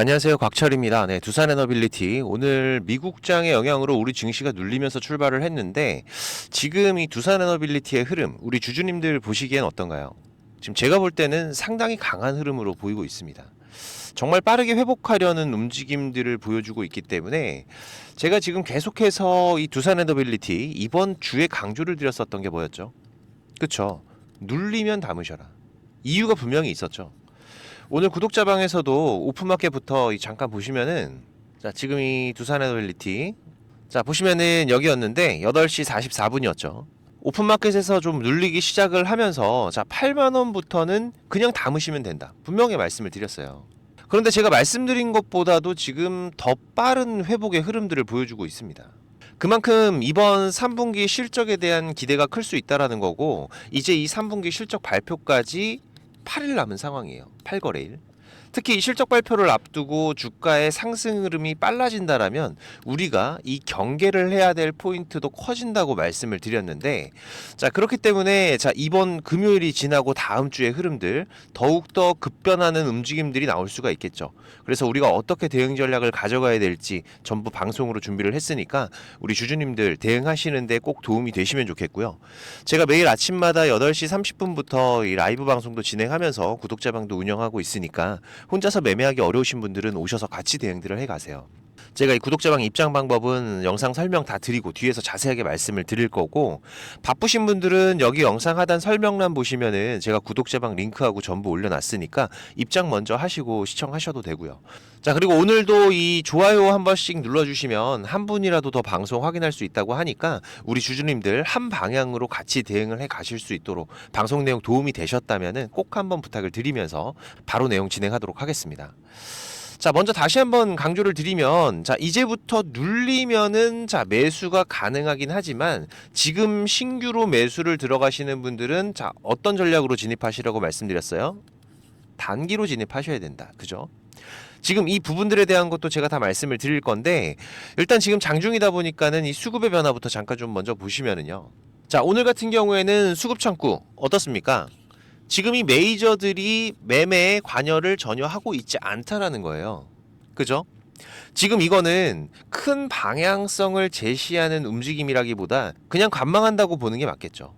안녕하세요. 곽철입니다. 네, 두산에너빌리티. 오늘 미국장의 영향으로 우리 증시가 눌리면서 출발을 했는데 지금 이 두산에너빌리티의 흐름, 우리 주주님들 보시기엔 어떤가요? 지금 제가 볼 때는 상당히 강한 흐름으로 보이고 있습니다. 정말 빠르게 회복하려는 움직임들을 보여주고 있기 때문에 제가 지금 계속해서 이 두산에너빌리티 이번 주에 강조를 드렸었던 게 뭐였죠? 그쵸? 눌리면 담으셔라. 이유가 분명히 있었죠. 오늘 구독자방에서도 오픈마켓부터 잠깐 보시면은 자 지금 이 두산에너빌리티 자 보시면은 여기였는데 8시 44분이었죠. 오픈마켓에서 좀 눌리기 시작을 하면서 자 8만원부터는 그냥 담으시면 된다 분명히 말씀을 드렸어요. 그런데 제가 말씀드린 것보다도 지금 더 빠른 회복의 흐름들을 보여주고 있습니다. 그만큼 이번 3분기 실적에 대한 기대가 클 수 있다라는 거고 이제 이 3분기 실적 발표까지 8일 남은 상황이에요. 8거래일. 특히 이 실적 발표를 앞두고 주가의 상승 흐름이 빨라진다라면 우리가 이 경계를 해야 될 포인트도 커진다고 말씀을 드렸는데 자 그렇기 때문에 자 이번 금요일이 지나고 다음 주의 흐름들 더욱더 급변하는 움직임들이 나올 수가 있겠죠. 그래서 우리가 어떻게 대응 전략을 가져가야 될지 전부 방송으로 준비를 했으니까 우리 주주님들 대응하시는데 꼭 도움이 되시면 좋겠고요. 제가 매일 아침마다 8시 30분부터 이 라이브 방송도 진행하면서 구독자방도 운영하고 있으니까 혼자서 매매하기 어려우신 분들은 오셔서 같이 대응들을 해가세요. 제가 이 구독자방 입장 방법은 영상 설명 다 드리고 뒤에서 자세하게 말씀을 드릴 거고 바쁘신 분들은 여기 영상 하단 설명란 보시면은 제가 구독자방 링크하고 전부 올려놨으니까 입장 먼저 하시고 시청하셔도 되고요. 자 그리고 오늘도 이 좋아요 한 번씩 눌러주시면 한 분이라도 더 방송 확인할 수 있다고 하니까 우리 주주님들 한 방향으로 같이 대응을 해 가실 수 있도록 방송 내용 도움이 되셨다면은 꼭 한번 부탁을 드리면서 바로 내용 진행하도록 하겠습니다. 자, 먼저 다시 한번 강조를 드리면, 자, 이제부터 눌리면은, 자, 매수가 가능하긴 하지만, 지금 신규로 매수를 들어가시는 분들은, 자, 어떤 전략으로 진입하시라고 말씀드렸어요? 단기로 진입하셔야 된다. 그죠? 지금 이 부분들에 대한 것도 제가 다 말씀을 드릴 건데, 일단 지금 장중이다 보니까는 이 수급의 변화부터 잠깐 좀 먼저 보시면은요. 자, 오늘 같은 경우에는 수급 창구, 어떻습니까? 지금 이 메이저들이 매매에 관여를 전혀 하고 있지 않다라는 거예요. 그죠? 지금 이거는 큰 방향성을 제시하는 움직임이라기보다 그냥 관망한다고 보는 게 맞겠죠.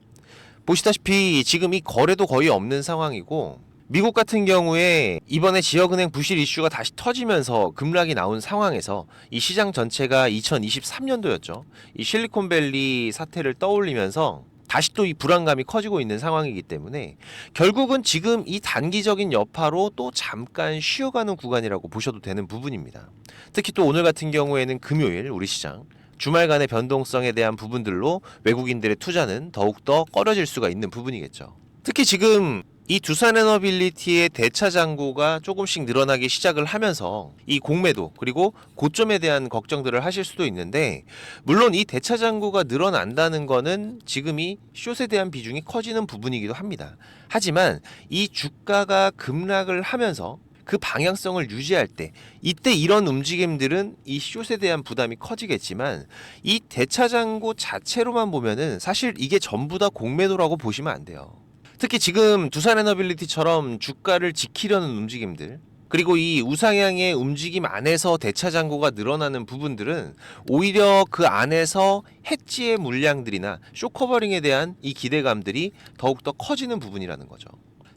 보시다시피 지금 이 거래도 거의 없는 상황이고 미국 같은 경우에 이번에 지역은행 부실 이슈가 다시 터지면서 급락이 나온 상황에서 이 시장 전체가 2023년도였죠. 이 실리콘밸리 사태를 떠올리면서 다시 또 이 불안감이 커지고 있는 상황이기 때문에 결국은 지금 이 단기적인 여파로 또 잠깐 쉬어가는 구간이라고 보셔도 되는 부분입니다. 특히 또 오늘 같은 경우에는 금요일 우리 시장 주말간의 변동성에 대한 부분들로 외국인들의 투자는 더욱더 꺼려질 수가 있는 부분이겠죠. 특히 지금 이 두산에너빌리티의 대차 잔고가 조금씩 늘어나기 시작을 하면서 이 공매도 그리고 고점에 대한 걱정들을 하실 수도 있는데 물론 이 대차 잔고가 늘어난다는 거는 지금 이 숏에 대한 비중이 커지는 부분이기도 합니다. 하지만 이 주가가 급락을 하면서 그 방향성을 유지할 때 이때 이런 움직임들은 이 숏에 대한 부담이 커지겠지만 이 대차 잔고 자체로만 보면은 사실 이게 전부 다 공매도라고 보시면 안 돼요. 특히 지금 두산에너빌리티처럼 주가를 지키려는 움직임들 그리고 이 우상향의 움직임 안에서 대차 잔고가 늘어나는 부분들은 오히려 그 안에서 해지의 물량들이나 숏커버링에 대한 이 기대감들이 더욱더 커지는 부분이라는 거죠.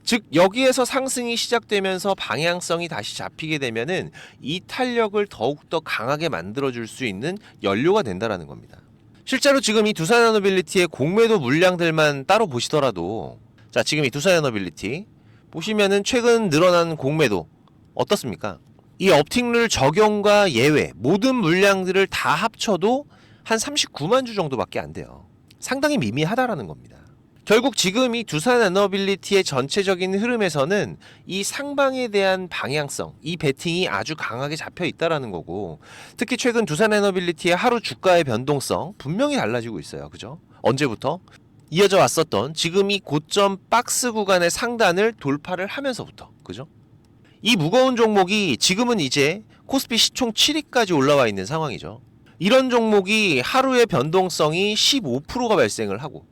즉 여기에서 상승이 시작되면서 방향성이 다시 잡히게 되면은 이 탄력을 더욱더 강하게 만들어줄 수 있는 연료가 된다라는 겁니다. 실제로 지금 이 두산에너빌리티의 공매도 물량들만 따로 보시더라도 자 지금 이 두산에너빌리티 보시면은 최근 늘어난 공매도 어떻습니까? 이 업틱룰 적용과 예외 모든 물량들을 다 합쳐도 한 39만 주 정도밖에 안 돼요. 상당히 미미하다라는 겁니다. 결국 지금 이 두산에너빌리티의 전체적인 흐름에서는 이 상방에 대한 방향성, 이 베팅이 아주 강하게 잡혀 있다라는 거고 특히 최근 두산에너빌리티의 하루 주가의 변동성 분명히 달라지고 있어요. 그죠? 언제부터? 이어져 왔었던 지금 이 고점 박스 구간의 상단을 돌파를 하면서부터 그죠? 이 무거운 종목이 지금은 이제 코스피 시총 7위까지 올라와 있는 상황이죠. 이런 종목이 하루의 변동성이 15%가 발생을 하고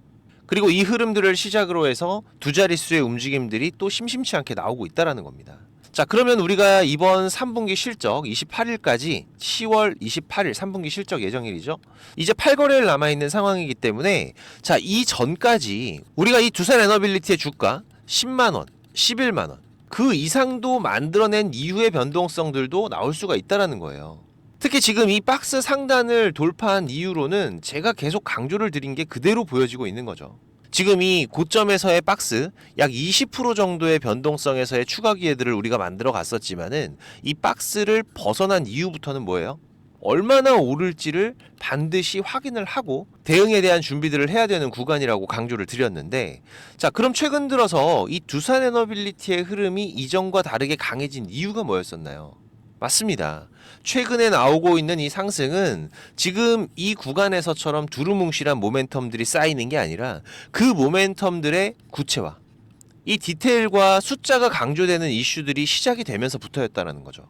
그리고 이 흐름들을 시작으로 해서 두 자릿수의 움직임들이 또 심심치 않게 나오고 있다는 겁니다. 자, 그러면 우리가 이번 3분기 실적 28일까지 10월 28일 3분기 실적 예정일이죠. 이제 8거래일 남아있는 상황이기 때문에 자, 이 전까지 우리가 이 두산에너빌리티의 주가 10만원, 11만원 그 이상도 만들어낸 이후의 변동성들도 나올 수가 있다는 거예요. 특히 지금 이 박스 상단을 돌파한 이후로는 제가 계속 강조를 드린 게 그대로 보여지고 있는 거죠. 지금 이 고점에서의 박스 약 20% 정도의 변동성에서의 추가 기회들을 우리가 만들어 갔었지만은 이 박스를 벗어난 이후부터는 뭐예요? 얼마나 오를지를 반드시 확인을 하고 대응에 대한 준비들을 해야 되는 구간이라고 강조를 드렸는데, 자, 그럼 최근 들어서 이 두산에너빌리티의 흐름이 이전과 다르게 강해진 이유가 뭐였었나요? 맞습니다. 최근에 나오고 있는 이 상승은 지금 이 구간에서처럼 두루뭉실한 모멘텀들이 쌓이는 게 아니라 그 모멘텀들의 구체화, 이 디테일과 숫자가 강조되는 이슈들이 시작이 되면서부터였다는 거죠.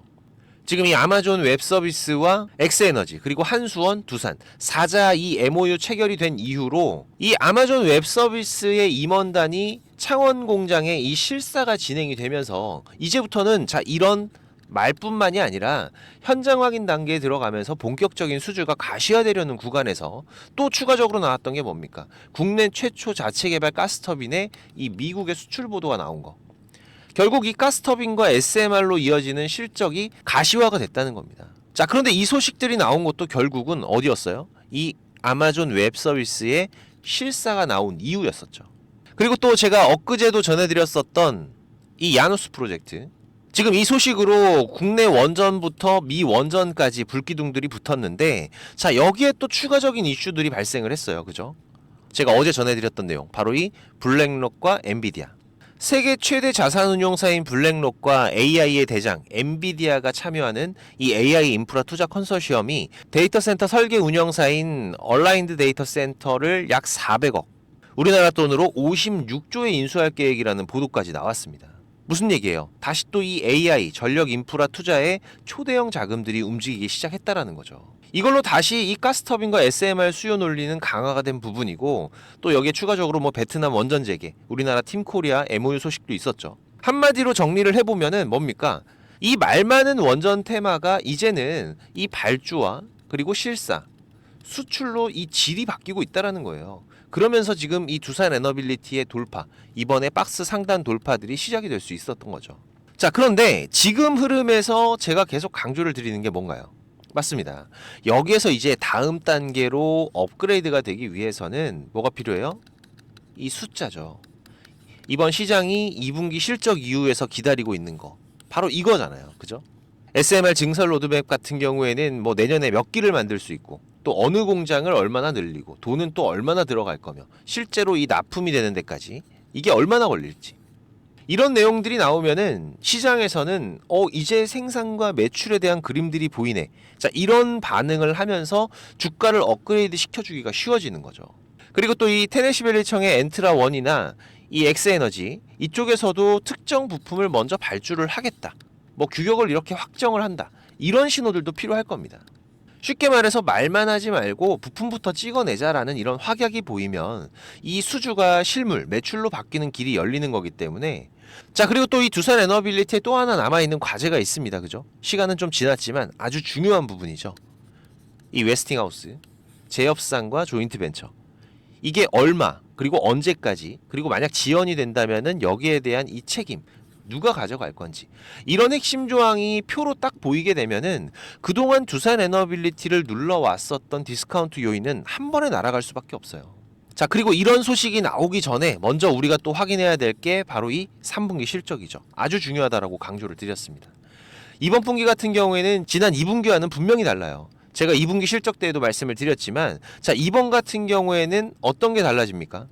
지금 이 아마존 웹서비스와 엑스에너지 그리고 한수원, 두산, 사자 이 MOU 체결이 된 이후로 이 아마존 웹서비스의 임원단이 창원 공장에 이 실사가 진행이 되면서 이제부터는 자, 이런 말뿐만이 아니라 현장 확인 단계에 들어가면서 본격적인 수주가 가시화되려는 구간에서 또 추가적으로 나왔던 게 뭡니까? 국내 최초 자체 개발 가스터빈의 이 미국의 수출 보도가 나온 거. 결국 이 가스터빈과 SMR로 이어지는 실적이 가시화가 됐다는 겁니다. 자, 그런데 이 소식들이 나온 것도 결국은 어디였어요? 이 아마존 웹 서비스의 실사가 나온 이유였었죠. 그리고 또 제가 엊그제도 전해드렸었던 이 야누스 프로젝트, 지금 이 소식으로 국내 원전부터 미 원전까지 불기둥들이 붙었는데, 자, 여기에 또 추가적인 이슈들이 발생을 했어요. 그죠? 제가 어제 전해드렸던 내용, 바로 이 블랙록과 엔비디아. 세계 최대 자산운용사인 블랙록과 AI의 대장 엔비디아가 참여하는 이 AI 인프라 투자 컨소시엄이 데이터 센터 설계 운영사인 얼라인드 데이터 센터를 약 400억, 우리나라 돈으로 56조에 인수할 계획이라는 보도까지 나왔습니다. 무슨 얘기예요? 다시 또 이 AI 전력 인프라 투자에 초대형 자금들이 움직이기 시작했다라는 거죠. 이걸로 다시 이 가스터빈과 SMR 수요 논리는 강화가 된 부분이고, 또 여기에 추가적으로 뭐 베트남 원전 재개, 우리나라 팀코리아 MOU 소식도 있었죠. 한마디로 정리를 해보면은 뭡니까? 이 말 많은 원전 테마가 이제는 이 발주와 그리고 실사, 수출로 이 질이 바뀌고 있다라는 거예요. 그러면서 지금 이 두산에너빌리티의 돌파, 이번에 박스 상단 돌파들이 시작이 될 수 있었던 거죠. 자, 그런데 지금 흐름에서 제가 계속 강조를 드리는 게 뭔가요? 맞습니다. 여기에서 이제 다음 단계로 업그레이드가 되기 위해서는 뭐가 필요해요? 이 숫자죠. 이번 시장이 2분기 실적 이후에서 기다리고 있는 거, 바로 이거잖아요. 그죠? SMR 증설 로드맵 같은 경우에는 뭐 내년에 몇 기를 만들 수 있고, 또 어느 공장을 얼마나 늘리고, 돈은 또 얼마나 들어갈 거며, 실제로 이 납품이 되는 데까지 이게 얼마나 걸릴지, 이런 내용들이 나오면은 시장에서는 이제 생산과 매출에 대한 그림들이 보이네. 자, 이런 반응을 하면서 주가를 업그레이드 시켜주기가 쉬워지는 거죠. 그리고 또 이 테네시밸리청의 엔트라1이나 이 엑스에너지 이쪽에서도 특정 부품을 먼저 발주를 하겠다, 뭐 규격을 이렇게 확정을 한다, 이런 신호들도 필요할 겁니다. 쉽게 말해서 말만 하지 말고 부품부터 찍어내자라는 이런 확약이 보이면 이 수주가 실물, 매출로 바뀌는 길이 열리는 거기 때문에, 자, 그리고 또 이 두산에너빌리티에 또 하나 남아있는 과제가 있습니다. 그죠? 시간은 좀 지났지만 아주 중요한 부분이죠. 이 웨스팅하우스, 제협상과 조인트벤처. 이게 얼마, 그리고 언제까지, 그리고 만약 지연이 된다면은 여기에 대한 이 책임, 누가 가져갈 건지, 이런 핵심 조항이 표로 딱 보이게 되면은 그동안 두산에너빌리티를 눌러왔었던 디스카운트 요인은 한 번에 날아갈 수밖에 없어요. 자, 그리고 이런 소식이 나오기 전에 먼저 우리가 또 확인해야 될 게 바로 이 3분기 실적이죠. 아주 중요하다라고 강조를 드렸습니다. 이번 분기 같은 경우에는 지난 2분기와는 분명히 달라요. 제가 2분기 실적 때에도 말씀을 드렸지만, 자, 이번 같은 경우에는 어떤 게 달라집니까?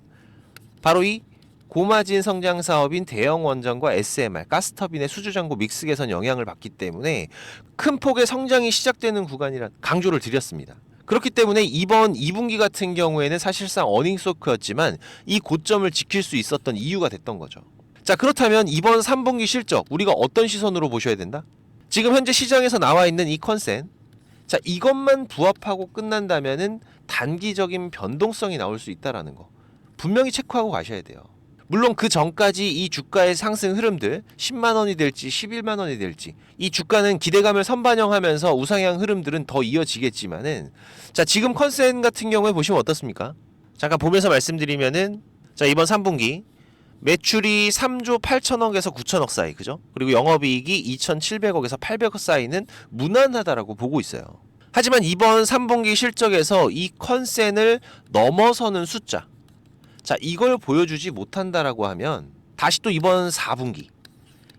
바로 이 고마진 성장 사업인 대형 원전과 SMR, 가스터빈의 수주장고 믹스 개선 영향을 받기 때문에 큰 폭의 성장이 시작되는 구간이라 강조를 드렸습니다. 그렇기 때문에 이번 2분기 같은 경우에는 사실상 어닝소크였지만 이 고점을 지킬 수 있었던 이유가 됐던 거죠. 자, 그렇다면 이번 3분기 실적 우리가 어떤 시선으로 보셔야 된다? 지금 현재 시장에서 나와 있는 이 컨센, 자, 이것만 부합하고 끝난다면은 단기적인 변동성이 나올 수 있다라는 거 분명히 체크하고 가셔야 돼요. 물론 그 전까지 이 주가의 상승 흐름들 10만 원이 될지 11만 원이 될지 이 주가는 기대감을 선반영하면서 우상향 흐름들은 더 이어지겠지만은 자, 지금 컨센 같은 경우에 보시면 어떻습니까? 잠깐 보면서 말씀드리면은 자, 이번 3분기 매출이 3조 8천억에서 9천억 사이, 그죠? 그리고 영업이익이 2,700억에서 800억 사이는 무난하다라고 보고 있어요. 하지만 이번 3분기 실적에서 이 컨센을 넘어서는 숫자, 자, 이걸 보여주지 못한다라고 하면 다시 또 이번 4분기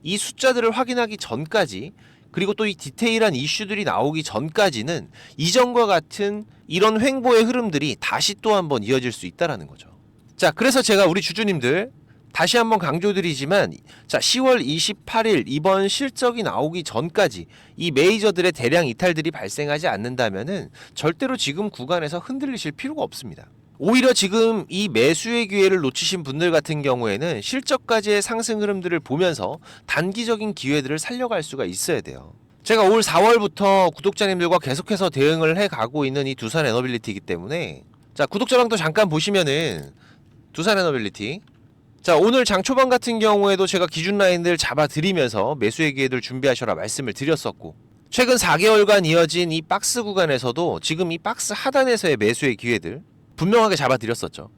이 숫자들을 확인하기 전까지, 그리고 또 이 디테일한 이슈들이 나오기 전까지는 이전과 같은 이런 횡보의 흐름들이 다시 또 한번 이어질 수 있다라는 거죠. 자, 그래서 제가 우리 주주님들 다시 한번 강조드리지만, 자, 10월 28일 이번 실적이 나오기 전까지 이 메이저들의 대량 이탈들이 발생하지 않는다면은 절대로 지금 구간에서 흔들리실 필요가 없습니다. 오히려 지금 이 매수의 기회를 놓치신 분들 같은 경우에는 실적까지의 상승 흐름들을 보면서 단기적인 기회들을 살려갈 수가 있어야 돼요. 제가 올 4월부터 구독자님들과 계속해서 대응을 해가고 있는 이 두산에너빌리티이기 때문에, 자, 구독자방도 잠깐 보시면은 두산에너빌리티, 자, 오늘 장 초반 같은 경우에도 제가 기준 라인들 잡아드리면서 매수의 기회들 준비하셔라 말씀을 드렸었고, 최근 4개월간 이어진 이 박스 구간에서도 지금 이 박스 하단에서의 매수의 기회들 분명하게 잡아드렸었죠.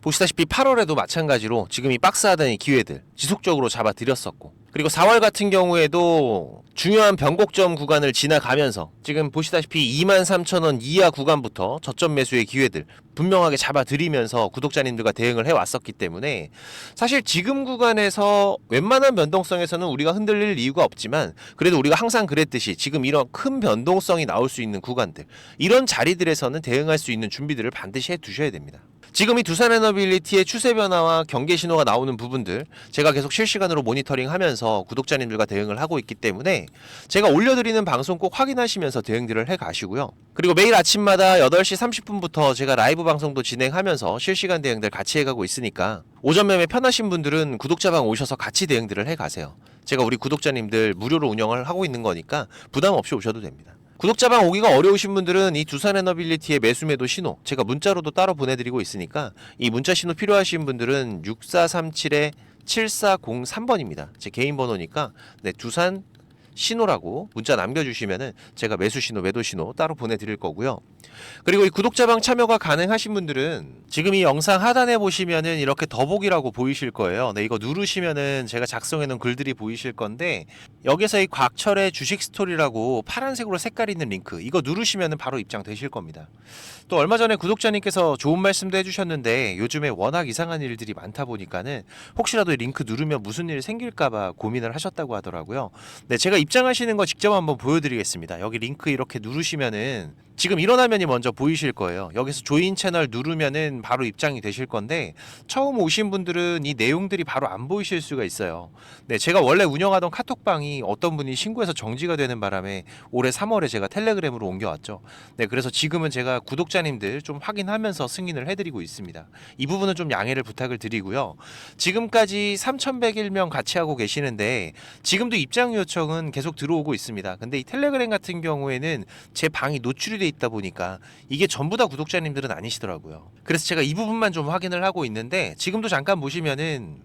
보시다시피 8월에도 마찬가지로 지금 이 박스 하단의 기회들 지속적으로 잡아드렸었고, 그리고 4월 같은 경우에도 중요한 변곡점 구간을 지나가면서 지금 보시다시피 23,000원 이하 구간부터 저점 매수의 기회들 분명하게 잡아드리면서 구독자님들과 대응을 해왔었기 때문에 사실 지금 구간에서 웬만한 변동성에서는 우리가 흔들릴 이유가 없지만, 그래도 우리가 항상 그랬듯이 지금 이런 큰 변동성이 나올 수 있는 구간들, 이런 자리들에서는 대응할 수 있는 준비들을 반드시 해두셔야 됩니다. 지금 이 두산에너빌리티의 추세 변화와 경계 신호가 나오는 부분들 제가 계속 실시간으로 모니터링하면서 구독자님들과 대응을 하고 있기 때문에 제가 올려드리는 방송 꼭 확인하시면서 대응들을 해가시고요. 그리고 매일 아침마다 8시 30분부터 제가 라이브 방송도 진행하면서 실시간 대응들 같이 해가고 있으니까 오전 매매 편하신 분들은 구독자방 오셔서 같이 대응들을 해가세요. 제가 우리 구독자님들 무료로 운영을 하고 있는 거니까 부담 없이 오셔도 됩니다. 구독자방 오기가 어려우신 분들은 이 두산에너빌리티의 매수매도 신호 제가 문자로도 따로 보내드리고 있으니까 이 문자 신호 필요하신 분들은 6437-7403번입니다. 제 개인 번호니까 네, 두산 신호라고 문자 남겨주시면은 제가 매수 신호, 매도 신호 따로 보내드릴 거고요. 그리고 이 구독자방 참여가 가능하신 분들은 지금 이 영상 하단에 보시면은 이렇게 더보기라고 보이실 거예요. 네, 이거 누르시면은 제가 작성해 놓은 글들이 보이실 건데, 여기서 이 곽철의 주식 스토리라고 파란색으로 색깔 있는 링크, 이거 누르시면은 바로 입장되실 겁니다. 또 얼마 전에 구독자님께서 좋은 말씀도 해주셨는데, 요즘에 워낙 이상한 일들이 많다 보니까는 혹시라도 이 링크 누르면 무슨 일 생길까봐 고민을 하셨다고 하더라고요. 네, 제가 입장하시는 거 직접 한번 보여드리겠습니다. 여기 링크 이렇게 누르시면은 지금 이런 화면이 먼저 보이실 거예요. 여기서 조인 채널 누르면은 바로 입장이 되실 건데, 처음 오신 분들은 이 내용들이 바로 안 보이실 수가 있어요. 네, 제가 원래 운영하던 카톡방이 어떤 분이 신고해서 정지가 되는 바람에 올해 3월에 제가 텔레그램으로 옮겨왔죠. 네, 그래서 지금은 제가 구독자님들 좀 확인하면서 승인을 해드리고 있습니다. 이 부분은 좀 양해를 부탁을 드리고요. 지금까지 3,101명 같이 하고 계시는데 지금도 입장 요청은 계속 들어오고 있습니다. 근데 이 텔레그램 같은 경우에는 제 방이 노출이 돼 있다 보니까 이게 전부 다 구독자님들은 아니시더라고요. 그래서 제가 이 부분만 좀 확인을 하고 있는데, 지금도 잠깐 보시면은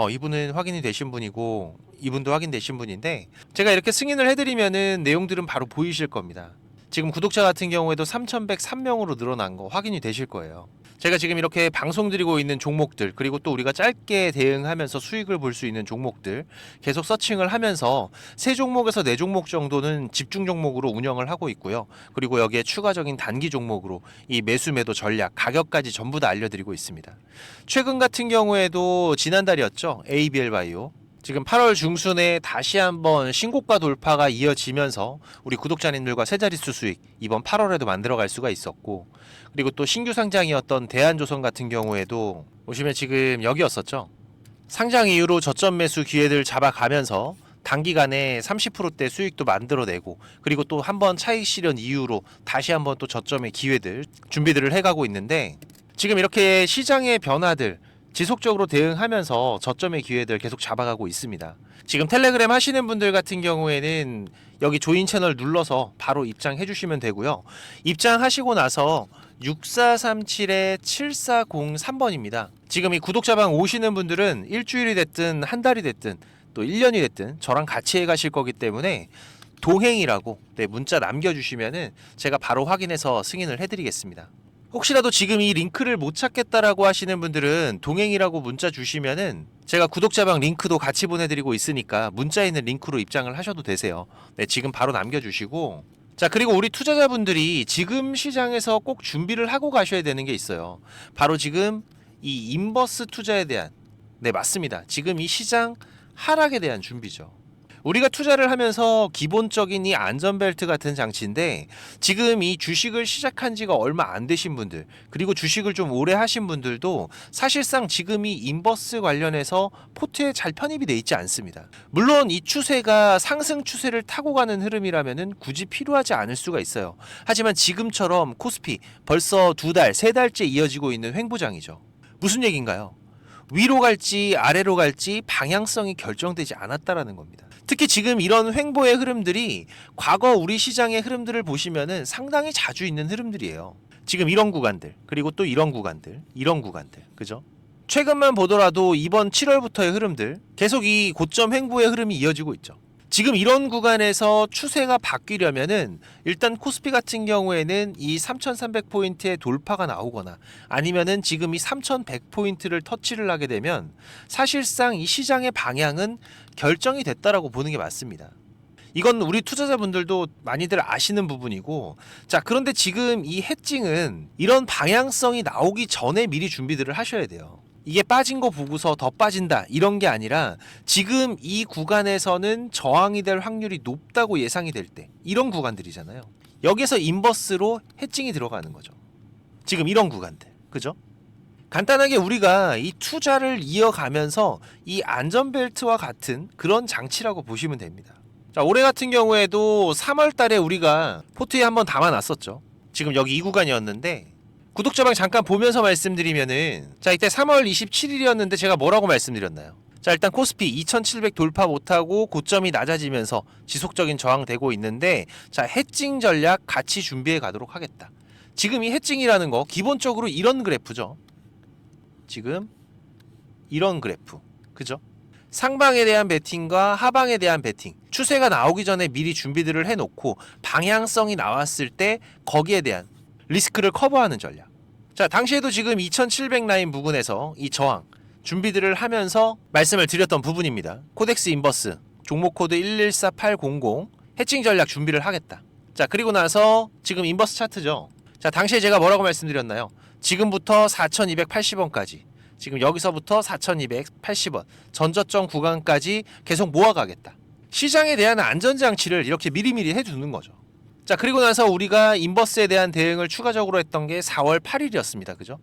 이분은 확인이 되신 분이고 이분도 확인되신 분인데, 제가 이렇게 승인을 해드리면은 내용들은 바로 보이실 겁니다. 지금 구독자 같은 경우에도 3,103명으로 늘어난 거 확인이 되실 거예요. 제가 지금 이렇게 방송 드리고 있는 종목들, 그리고 또 우리가 짧게 대응하면서 수익을 볼 수 있는 종목들 계속 서칭을 하면서 3종목에서 4종목 정도는 집중 종목으로 운영을 하고 있고요. 그리고 여기에 추가적인 단기 종목으로 이 매수 매도 전략, 가격까지 전부 다 알려드리고 있습니다. 최근 같은 경우에도 지난달이었죠. ABL 바이오. 지금 8월 중순에 다시 한번 신고가 돌파가 이어지면서 우리 구독자님들과 세 자릿수 수익 이번 8월에도 만들어갈 수가 있었고, 그리고 또 신규 상장이었던 대한조선 같은 경우에도 보시면 지금 여기였었죠. 상장 이후로 저점 매수 기회들 잡아가면서 단기간에 30%대 수익도 만들어내고, 그리고 또 한번 차익 실현 이후로 다시 한번 또 저점의 기회들 준비들을 해가고 있는데, 지금 이렇게 시장의 변화들 지속적으로 대응하면서 저점의 기회들 계속 잡아가고 있습니다. 지금 텔레그램 하시는 분들 같은 경우에는 여기 조인 채널 눌러서 바로 입장해 주시면 되고요. 입장하시고 나서 6437-7403번입니다. 지금 이 구독자방 오시는 분들은 일주일이 됐든 한 달이 됐든 또 1년이 됐든 저랑 같이 해 가실 거기 때문에 동행이라고 문자 남겨주시면은 제가 바로 확인해서 승인을 해드리겠습니다. 혹시라도 지금 이 링크를 못 찾겠다라고 하시는 분들은 동행이라고 문자 주시면은 제가 구독자방 링크도 같이 보내드리고 있으니까 문자에 있는 링크로 입장을 하셔도 되세요. 네, 지금 바로 남겨주시고, 자, 그리고 우리 투자자분들이 지금 시장에서 꼭 준비를 하고 가셔야 되는 게 있어요. 바로 지금 이 인버스 투자에 대한, 네, 맞습니다. 지금 이 시장 하락에 대한 준비죠. 우리가 투자를 하면서 기본적인 이 안전벨트 같은 장치인데, 지금 이 주식을 시작한 지가 얼마 안 되신 분들, 그리고 주식을 좀 오래 하신 분들도 사실상 지금 이 인버스 관련해서 포트에 잘 편입이 돼 있지 않습니다. 물론 이 추세가 상승 추세를 타고 가는 흐름이라면은 굳이 필요하지 않을 수가 있어요. 하지만 지금처럼 코스피 벌써 2달, 3달째 이어지고 있는 횡보장이죠. 무슨 얘기인가요? 위로 갈지 아래로 갈지 방향성이 결정되지 않았다라는 겁니다. 특히 지금 이런 횡보의 흐름들이 과거 우리 시장의 흐름들을 보시면은 상당히 자주 있는 흐름들이에요. 지금 이런 구간들, 그리고 또 이런 구간들, 그죠? 최근만 보더라도 이번 7월부터의 흐름들, 계속 이 고점 횡보의 흐름이 이어지고 있죠. 지금 이런 구간에서 추세가 바뀌려면은 일단 코스피 같은 경우에는 이 3,300포인트의 돌파가 나오거나 아니면은 지금 이 3,100포인트를 터치를 하게 되면 사실상 이 시장의 방향은 결정이 됐다라고 보는 게 맞습니다. 이건 우리 투자자분들도 많이들 아시는 부분이고, 자, 그런데 지금 이 해칭은 이런 방향성이 나오기 전에 미리 준비들을 하셔야 돼요. 이게 빠진 거 보고서 더 빠진다 이런 게 아니라 지금 이 구간에서는 저항이 될 확률이 높다고 예상이 될 때, 이런 구간들이잖아요. 여기서 인버스로 해칭이 들어가는 거죠. 지금 이런 구간들, 그죠? 간단하게 우리가 이 투자를 이어가면서 이 안전벨트와 같은 그런 장치라고 보시면 됩니다. 자, 올해 같은 경우에도 3월 달에 우리가 포트에 한번 담아놨었죠. 지금 여기 이 구간이었는데, 구독자방 잠깐 보면서 말씀드리면은, 자, 이때 3월 27일이었는데 제가 뭐라고 말씀드렸나요? 자, 일단 코스피 2700 돌파 못하고 고점이 낮아지면서 지속적인 저항되고 있는데, 자, 해칭 전략 같이 준비해 가도록 하겠다. 지금 이 해칭이라는 거 기본적으로 이런 그래프죠. 지금 이런 그래프, 그죠? 상방에 대한 베팅과 하방에 대한 베팅, 추세가 나오기 전에 미리 준비들을 해놓고 방향성이 나왔을 때 거기에 대한 리스크를 커버하는 전략. 자, 당시에도 지금 2700 라인 부근에서 이 저항 준비들을 하면서 말씀을 드렸던 부분입니다. 코덱스 인버스 종목 코드 114800 해칭 전략 준비를 하겠다. 자, 그리고 나서 지금 인버스 차트죠. 자, 당시에 제가 뭐라고 말씀드렸나요? 지금부터 4280원까지, 지금 여기서부터 4280원 전저점 구간까지 계속 모아가겠다. 시장에 대한 안전장치를 이렇게 미리미리 해두는 거죠. 자, 그리고 나서 우리가 인버스에 대한 대응을 추가적으로 했던 게 4월 8일이었습니다. 그죠?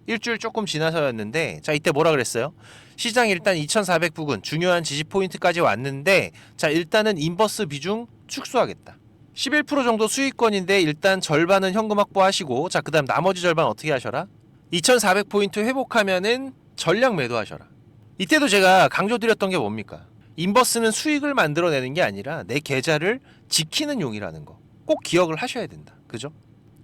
일주일 조금 지나서였는데, 자, 이때 뭐라 그랬어요? 시장 일단 2400 부근 중요한 지지 포인트까지 왔는데, 자, 일단은 인버스 비중 축소하겠다. 11% 정도 수익권인데 일단 절반은 현금 확보하시고, 자, 그다음 나머지 절반 어떻게 하셔라? 2400포인트 회복하면은 전략 매도하셔라. 이때도 제가 강조드렸던 게 뭡니까? 인버스는 수익을 만들어내는 게 아니라 내 계좌를 지키는 용이라는 거 꼭 기억을 하셔야 된다. 그죠?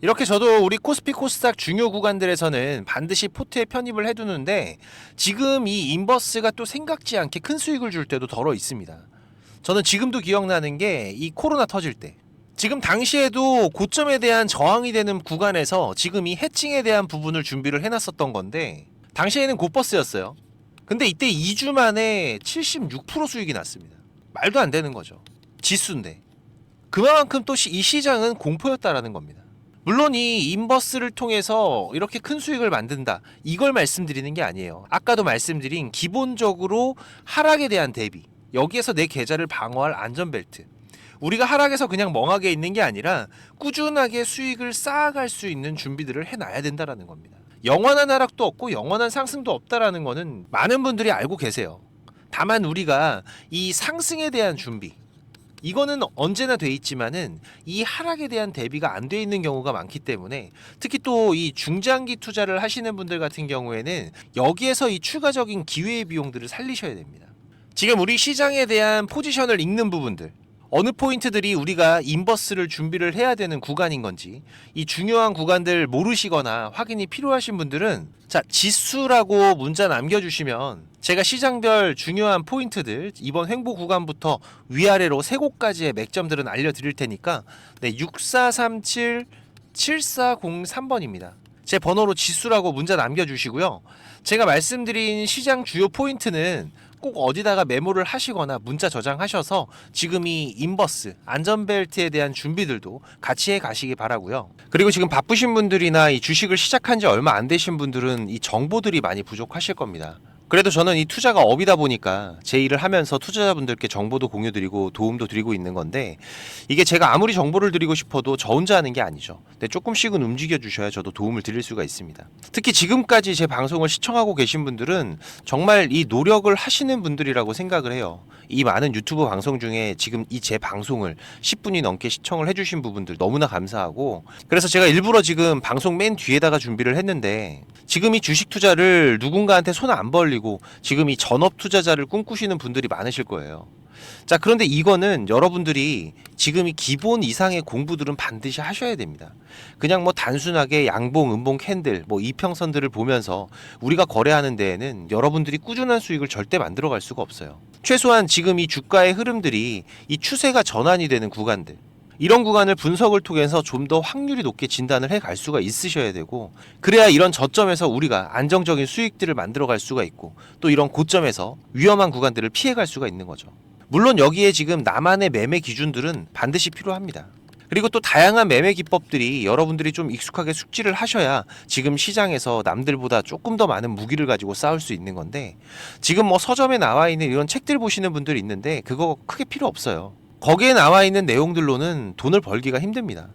이렇게 저도 우리 코스피 코스닥 중요 구간들에서는 반드시 포트에 편입을 해두는데, 지금 이 인버스가 또 생각지 않게 큰 수익을 줄 때도 덜어 있습니다. 저는 지금도 기억나는 게 이 코로나 터질 때, 지금 당시에도 고점에 대한 저항이 되는 구간에서 지금 이 해칭에 대한 부분을 준비를 해놨었던 건데, 당시에는 곧버스였어요. 근데 이때 2주 만에 76% 수익이 났습니다. 말도 안 되는 거죠. 지수인데. 그만큼 또 이 시장은 공포였다라는 겁니다. 물론 이 인버스를 통해서 이렇게 큰 수익을 만든다, 이걸 말씀드리는 게 아니에요. 아까도 말씀드린 기본적으로 하락에 대한 대비, 여기에서 내 계좌를 방어할 안전벨트, 우리가 하락에서 그냥 멍하게 있는 게 아니라 꾸준하게 수익을 쌓아갈 수 있는 준비들을 해놔야 된다라는 겁니다. 영원한 하락도 없고 영원한 상승도 없다라는 거는 많은 분들이 알고 계세요. 다만 우리가 이 상승에 대한 준비, 이거는 언제나 돼 있지만은 이 하락에 대한 대비가 안 돼 있는 경우가 많기 때문에 특히 또 이 중장기 투자를 하시는 분들 같은 경우에는 여기에서 이 추가적인 기회의 비용들을 살리셔야 됩니다. 지금 우리 시장에 대한 포지션을 읽는 부분들, 어느 포인트들이 우리가 인버스를 준비를 해야 되는 구간인 건지 이 중요한 구간들 모르시거나 확인이 필요하신 분들은 자, 지수라고 문자 남겨주시면 제가 시장별 중요한 포인트들 이번 횡보 구간부터 위아래로 세 곳까지의 맥점들은 알려드릴 테니까 네, 6437 7403번입니다. 제 번호로 지수라고 문자 남겨주시고요. 제가 말씀드린 시장 주요 포인트는 꼭 어디다가 메모를 하시거나 문자 저장하셔서 지금 이 인버스 안전벨트에 대한 준비들도 같이 해 가시기 바라고요. 그리고 지금 바쁘신 분들이나 이 주식을 시작한 지 얼마 안 되신 분들은 이 정보들이 많이 부족하실 겁니다. 그래도 저는 이 투자가 업이다 보니까 제 일을 하면서 투자자분들께 정보도 공유드리고 도움도 드리고 있는 건데 이게 제가 아무리 정보를 드리고 싶어도 저 혼자 하는 게 아니죠. 근데 조금씩은 움직여 주셔야 저도 도움을 드릴 수가 있습니다. 특히 지금까지 제 방송을 시청하고 계신 분들은 정말 이 노력을 하시는 분들이라고 생각을 해요. 이 많은 유튜브 방송 중에 지금 이 제 방송을 10분이 넘게 시청을 해주신 부분들 너무나 감사하고 그래서 제가 일부러 지금 방송 맨 뒤에다가 준비를 했는데 지금 이 주식 투자를 누군가한테 손 안 벌리고 지금 이 전업 투자자를 꿈꾸시는 분들이 많으실 거예요. 자, 그런데 이거는 여러분들이 지금 이 기본 이상의 공부들은 반드시 하셔야 됩니다. 그냥 뭐 단순하게 양봉, 음봉 캔들, 뭐 이평선들을 보면서 우리가 거래하는 데에는 여러분들이 꾸준한 수익을 절대 만들어갈 수가 없어요. 최소한 지금 이 주가의 흐름들이 이 추세가 전환이 되는 구간들, 이런 구간을 분석을 통해서 좀 더 확률이 높게 진단을 해 갈 수가 있으셔야 되고 그래야 이런 저점에서 우리가 안정적인 수익들을 만들어 갈 수가 있고 또 이런 고점에서 위험한 구간들을 피해 갈 수가 있는 거죠. 물론 여기에 지금 나만의 매매 기준들은 반드시 필요합니다. 그리고 또 다양한 매매 기법들이 여러분들이 좀 익숙하게 숙지를 하셔야 지금 시장에서 남들보다 조금 더 많은 무기를 가지고 싸울 수 있는 건데 지금 뭐 서점에 나와 있는 이런 책들 보시는 분들이 있는데 그거 크게 필요 없어요. 거기에 나와 있는 내용들로는 돈을 벌기가 힘듭니다.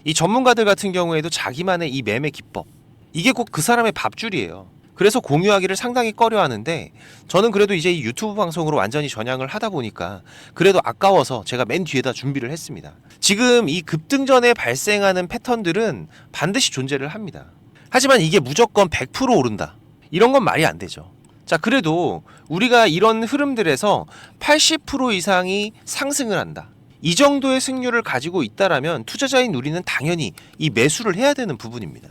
이 전문가들 같은 경우에도 자기만의 이 매매 기법, 이게 꼭 그 사람의 밥줄이에요. 그래서 공유하기를 상당히 꺼려하는데 저는 그래도 이제 이 유튜브 방송으로 완전히 전향을 하다 보니까 그래도 아까워서 제가 맨 뒤에다 준비를 했습니다. 지금 이 급등 전에 발생하는 패턴들은 반드시 존재를 합니다. 하지만 이게 무조건 100% 오른다, 이런 건 말이 안 되죠. 자, 그래도 우리가 이런 흐름들에서 80% 이상이 상승을 한다, 이 정도의 승률을 가지고 있다라면 투자자인 우리는 당연히 이 매수를 해야 되는 부분입니다.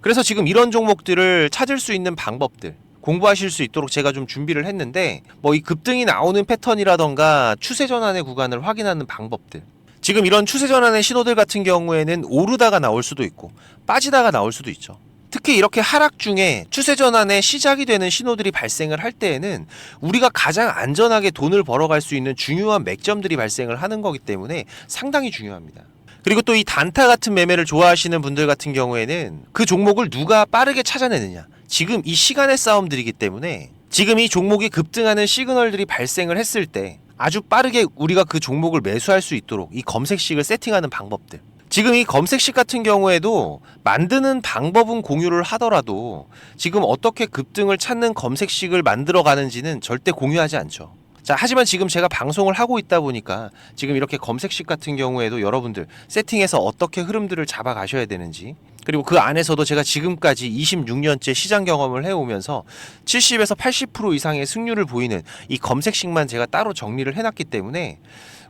그래서 지금 이런 종목들을 찾을 수 있는 방법들 공부하실 수 있도록 제가 좀 준비를 했는데 뭐 이 급등이 나오는 패턴이라던가 추세 전환의 구간을 확인하는 방법들, 지금 이런 추세 전환의 신호들 같은 경우에는 오르다가 나올 수도 있고 빠지다가 나올 수도 있죠. 특히 이렇게 하락 중에 추세 전환의 시작이 되는 신호들이 발생을 할 때에는 우리가 가장 안전하게 돈을 벌어갈 수 있는 중요한 맥점들이 발생을 하는 거기 때문에 상당히 중요합니다. 그리고 또 이 단타 같은 매매를 좋아하시는 분들 같은 경우에는 그 종목을 누가 빠르게 찾아내느냐, 지금 이 시간의 싸움들이기 때문에 지금 이 종목이 급등하는 시그널들이 발생을 했을 때 아주 빠르게 우리가 그 종목을 매수할 수 있도록 이 검색식을 세팅하는 방법들, 지금 이 검색식 같은 경우에도 만드는 방법은 공유를 하더라도 지금 어떻게 급등을 찾는 검색식을 만들어 가는지는 절대 공유하지 않죠. 자, 하지만 지금 제가 방송을 하고 있다 보니까 지금 이렇게 검색식 같은 경우에도 여러분들 세팅해서 어떻게 흐름들을 잡아 가셔야 되는지, 그리고 그 안에서도 제가 지금까지 26년째 시장 경험을 해오면서 70에서 80% 이상의 승률을 보이는 이 검색식만 제가 따로 정리를 해놨기 때문에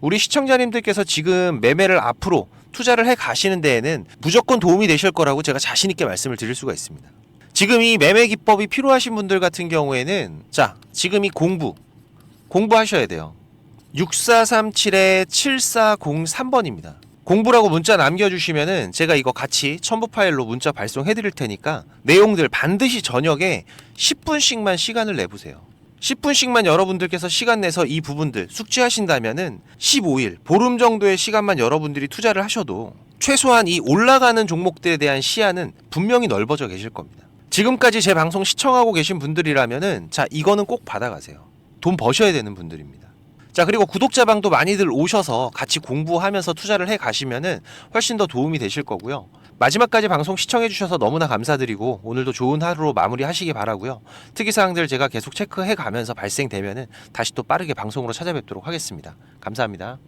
우리 시청자님들께서 지금 매매를 앞으로 투자를 해 가시는 데에는 무조건 도움이 되실 거라고 제가 자신 있게 말씀을 드릴 수가 있습니다. 지금 이 매매 기법이 필요하신 분들 같은 경우에는 자, 지금 이 공부하셔야 돼요. 6437-7403번입니다. 공부라고 문자 남겨주시면은 제가 이거 같이 첨부 파일로 문자 발송해 드릴 테니까 내용들 반드시 저녁에 10분씩만 시간을 내보세요. 10분씩만 여러분들께서 시간 내서 이 부분들 숙지하신다면은 15일, 보름 정도의 시간만 여러분들이 투자를 하셔도 최소한 이 올라가는 종목들에 대한 시야는 분명히 넓어져 계실 겁니다. 지금까지 제 방송 시청하고 계신 분들이라면은 자, 이거는 꼭 받아가세요. 돈 버셔야 되는 분들입니다. 자, 그리고 구독자방도 많이들 오셔서 같이 공부하면서 투자를 해 가시면은 훨씬 더 도움이 되실 거고요. 마지막까지 방송 시청해 주셔서 너무나 감사드리고 오늘도 좋은 하루로 마무리하시기 바라고요. 특이사항들 제가 계속 체크해 가면서 발생되면은 다시 또 빠르게 방송으로 찾아뵙도록 하겠습니다. 감사합니다.